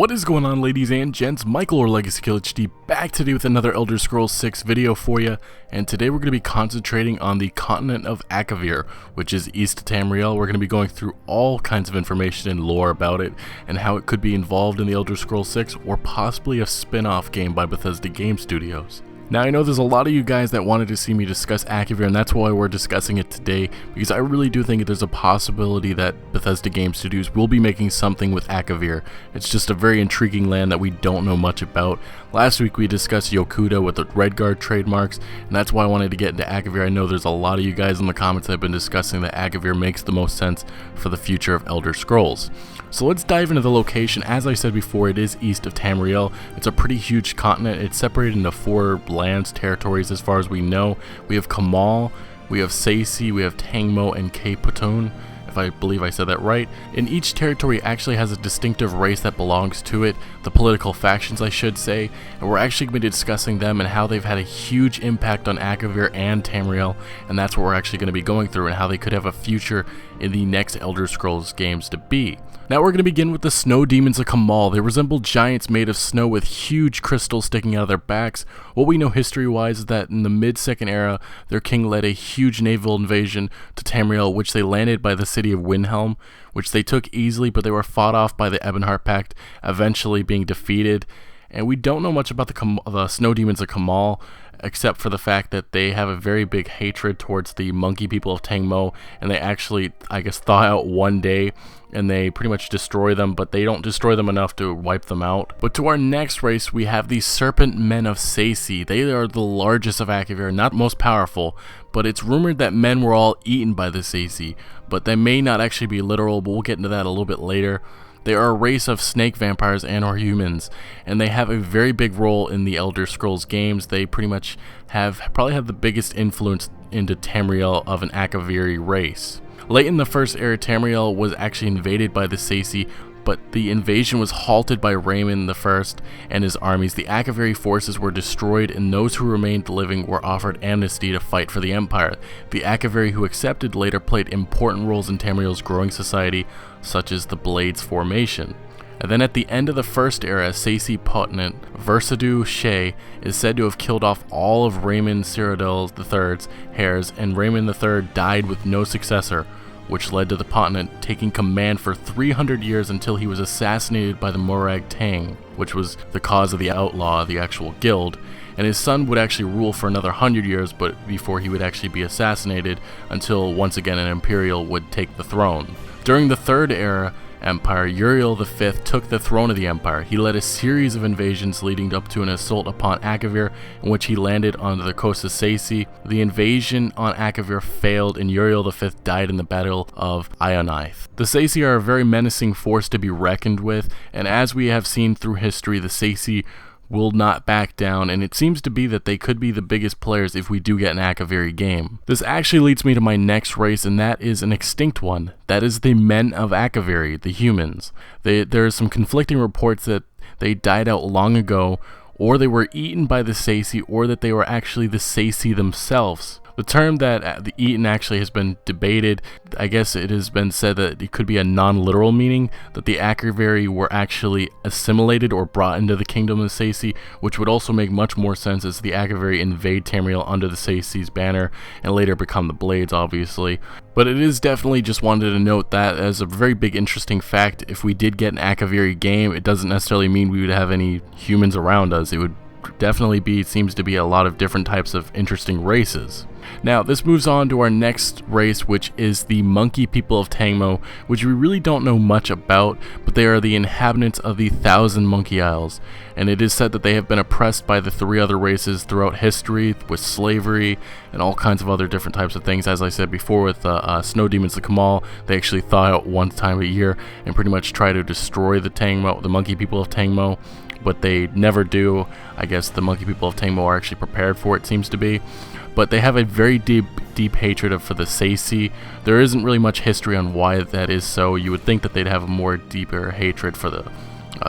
What is going on, ladies and gents? Michael or Legacy Kill HD back today with another Elder Scrolls 6 video for you, and today we're going to be concentrating on the continent of Akavir, which is east of Tamriel. We're going to be going through all kinds of information and lore about it, and how it could be involved in the Elder Scrolls 6, or possibly a spin-off game by Bethesda Game Studios. Now, I know there's a lot of you guys that wanted to see me discuss Akavir, and that's why we're discussing it today, because I really do think there's a possibility that Bethesda Game Studios will be making something with Akavir. It's just a very intriguing land that we don't know much about. Last week we discussed Yokuda with the Redguard trademarks, and that's why I wanted to get into Akavir. I know there's a lot of you guys in the comments that have been discussing that Akavir makes the most sense for the future of Elder Scrolls. So let's dive into the location. As I said before, it is east of Tamriel. It's a pretty huge continent. It's separated into 4 lands, territories as far as we know. We have Kamal, we have Tsaesci, we have Tangmo, and Potun, if I believe I said that right. And each territory actually has a distinctive race that belongs to it, the political factions I should say, and we're actually going to be discussing them and how they've had a huge impact on Akavir and Tamriel, and that's what we're actually going to be going through and how they could have a future in the next Elder Scrolls games to be. Now we're going to begin with the Snow Demons of Kamal. They resemble giants made of snow with huge crystals sticking out of their backs. What we know history-wise is that in the mid-Second Era, their king led a huge naval invasion to Tamriel, which they landed by the city of Windhelm, which they took easily, but they were fought off by the Ebonheart Pact, eventually being defeated. And we don't know much about the Snow Demons of Kamal, except for the fact that they have a very big hatred towards the monkey people of Tangmo, and they actually, I guess, thaw out one day, and they pretty much destroy them, but they don't destroy them enough to wipe them out. But to our next race, we have the Serpent Men of Tsaesci. They are the largest of Akavir, not most powerful, but it's rumored that men were all eaten by the Tsaesci, but they may not actually be literal, but we'll get into that a little bit later. They are a race of snake vampires and or humans, and they have a very big role in the Elder Scrolls games. They pretty much probably have the biggest influence into Tamriel of an Akaviri race. Late in the First Era, Tamriel was actually invaded by the Tsaesci, but the invasion was halted by Raymond I and his armies. The Akaviri forces were destroyed, and those who remained living were offered amnesty to fight for the Empire. The Akaviri who accepted later played important roles in Tamriel's growing society, such as the Blades formation. And then at the end of the First Era, Tsaesci Potentate Versidu Shea is said to have killed off all of Raymond Cyrodiil III's heirs, and Raymond III died with no successor, which led to the Potentate taking command for 300 years until he was assassinated by the Morag Tang, which was the cause of the outlaw, the actual guild, and his son would actually rule for another 100 years but before he would actually be assassinated, until once again an Imperial would take the throne. During the Third Era Empire, Uriel V took the throne of the Empire. He led a series of invasions leading up to an assault upon Akavir, in which he landed on the coast of Tsaesci. The invasion on Akavir failed, and Uriel V died in the Battle of Ionith. The Tsaesci are a very menacing force to be reckoned with, and as we have seen through history, the Tsaesci will not back down, and it seems to be that they could be the biggest players if we do get an Akaviri game. This actually leads me to my next race, and that is an extinct one. That is the Men of Akavir, the humans. There are some conflicting reports that they died out long ago, or they were eaten by the Tsaesci, or that they were actually the Tsaesci themselves. The term that the eaten actually has been debated. I guess it has been said that it could be a non-literal meaning, that the Akaviri were actually assimilated or brought into the kingdom of Tsaesci, which would also make much more sense as the Akaviri invade Tamriel under the Tsaesci's banner and later become the Blades, obviously. But it is definitely just wanted to note that as a very big interesting fact. If we did get an Akaviri game, it doesn't necessarily mean we would have any humans around us. It would definitely seems to be a lot of different types of interesting races. Now, this moves on to our next race, which is the Monkey People of Tangmo, which we really don't know much about, but they are the inhabitants of the 1,000 Monkey Isles, and it is said that they have been oppressed by the 3 other races throughout history, with slavery and all kinds of other different types of things. As I said before, with Snow Demons of Kamal, they actually thaw out one time a year and pretty much try to destroy the Monkey People of Tangmo, but they never do. I guess the Monkey People of Tangmo are actually prepared for it, seems to be. But they have a very deep hatred for the Tsaesci. There isn't really much history on why that is so. You would think that they'd have a more deeper hatred for the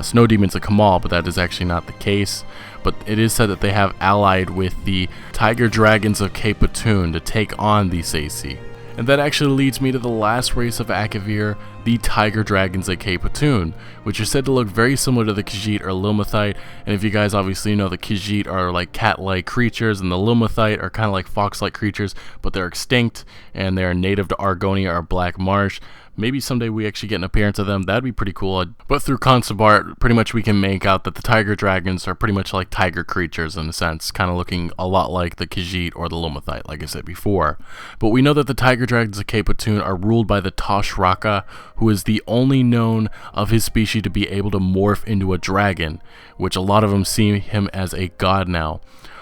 Snow Demons of Kamal, but that is actually not the case. But it is said that they have allied with the Tiger Dragons of Potun to take on the Tsaesci. And that actually leads me to the last race of Akavir, the Tiger Dragons aka Platoon, which are said to look very similar to the Khajiit or Lilmuthite. And if you guys obviously know, the Khajiit are like cat-like creatures and the Lilmuthite are kind of like fox-like creatures, but they're extinct and they're native to Argonia or Black Marsh. Maybe someday we actually get an appearance of them. That'd be pretty cool. But through concept art, pretty much we can make out that the tiger dragons are pretty much like tiger creatures in a sense, kind of looking a lot like the Khajiit or the Lilmuthite, like I said before. But we know that the tiger dragons of Platoon are ruled by the Tosh Raka, who is the only known of his species to be able to morph into a dragon, which a lot of them see him as a god now.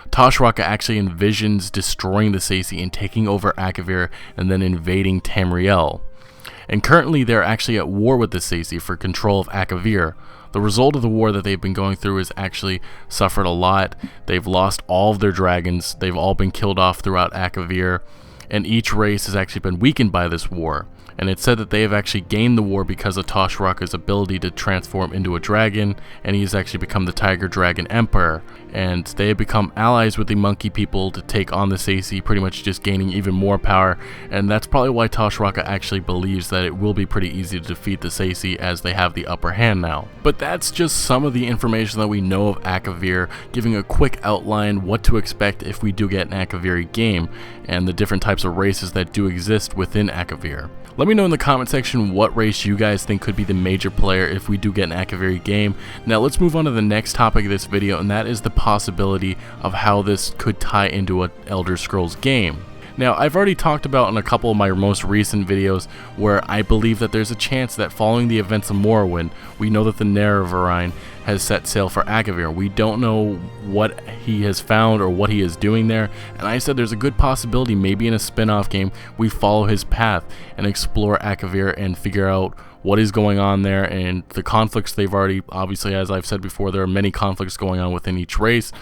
Tosh Raka actually envisions destroying the Tsaesci and taking over Akavir and then invading Tamriel. And currently they're actually at war with the Tsaesci for control of Akavir. The result of the war that they've been going through is actually suffered a lot. They've lost all of their dragons. They've all been killed off throughout Akavir. And each race has actually been weakened by this war. And it's said that they have actually gained the war because of Tosh Raka's ability to transform into a dragon, and he's actually become the Tiger Dragon Emperor. And they have become allies with the monkey people to take on the Tsaesci, pretty much just gaining even more power. And that's probably why Tosh Raka actually believes that it will be pretty easy to defeat the Tsaesci, as they have the upper hand now. But that's just some of the information that we know of Akavir, giving a quick outline what to expect if we do get an Akaviri game, and the different types of races that do exist within Akavir. Let me know in the comment section what race you guys think could be the major player if we do get an Akaviri game. Now let's move on to the next topic of this video, and that is the possibility of how this could tie into an Elder Scrolls game. Now, I've already talked about in a couple of my most recent videos where I believe that there's a chance that following the events of Morrowind, we know that the Nerevarine has set sail for Akavir. We don't know what he has found or what he is doing there, and I said there's a good possibility maybe in a spin-off game we follow his path and explore Akavir and figure out what is going on there and the conflicts they've already, obviously, as I've said before, there are many conflicts going on within each race.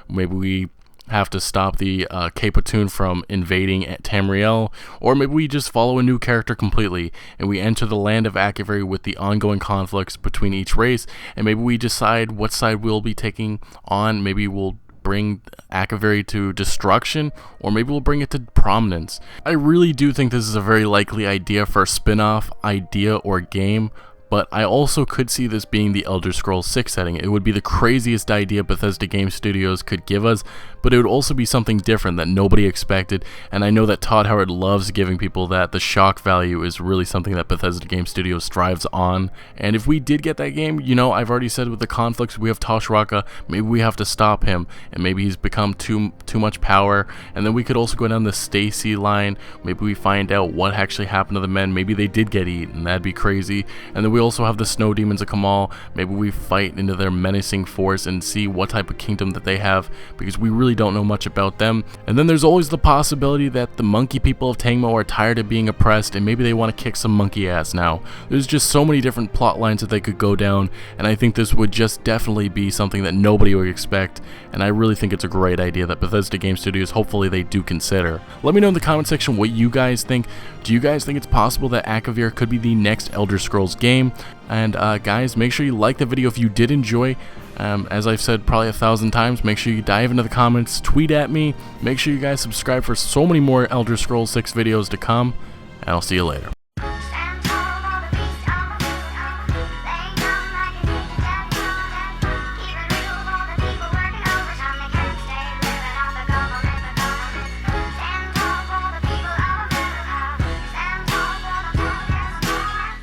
Maybe we have to stop the Platoon from invading at Tamriel, or maybe we just follow a new character completely and we enter the land of Akavir with the ongoing conflicts between each race, and maybe we decide what side we'll be taking on. Maybe we'll bring Akavir to destruction, or maybe we'll bring it to prominence. I really do think this is a very likely idea for a spin-off idea or game, but I also could see this being the Elder Scrolls 6 setting. It would be the craziest idea Bethesda Game Studios could give us, but it would also be something different that nobody expected, and I know that Todd Howard loves giving people that. The shock value is really something that Bethesda Game Studios strives on, and if we did get that game, you know, I've already said with the conflicts, we have Tosh Raka, maybe we have to stop him, and maybe he's become too much power, and then we could also go down the Tsaesci line. Maybe we find out what actually happened to the men. Maybe they did get eaten, that'd be crazy. And then we also have the Snow Demons of Kamal. Maybe we fight into their menacing force and see what type of kingdom that they have, because we really don't know much about them. And then there's always the possibility that the monkey people of Tangmo are tired of being oppressed and maybe they want to kick some monkey ass now. There's just so many different plot lines that they could go down, and I think this would just definitely be something that nobody would expect, and I really think it's a great idea that Bethesda Game Studios, hopefully they do consider. Let me know in the comment section what you guys think. Do you guys think it's possible that Akavir could be the next Elder Scrolls game? And guys, make sure you like the video if you did enjoy. As I've said probably 1,000 times, make sure you dive into the comments, tweet at me, make sure you guys subscribe for so many more Elder Scrolls 6 videos to come, and I'll see you later.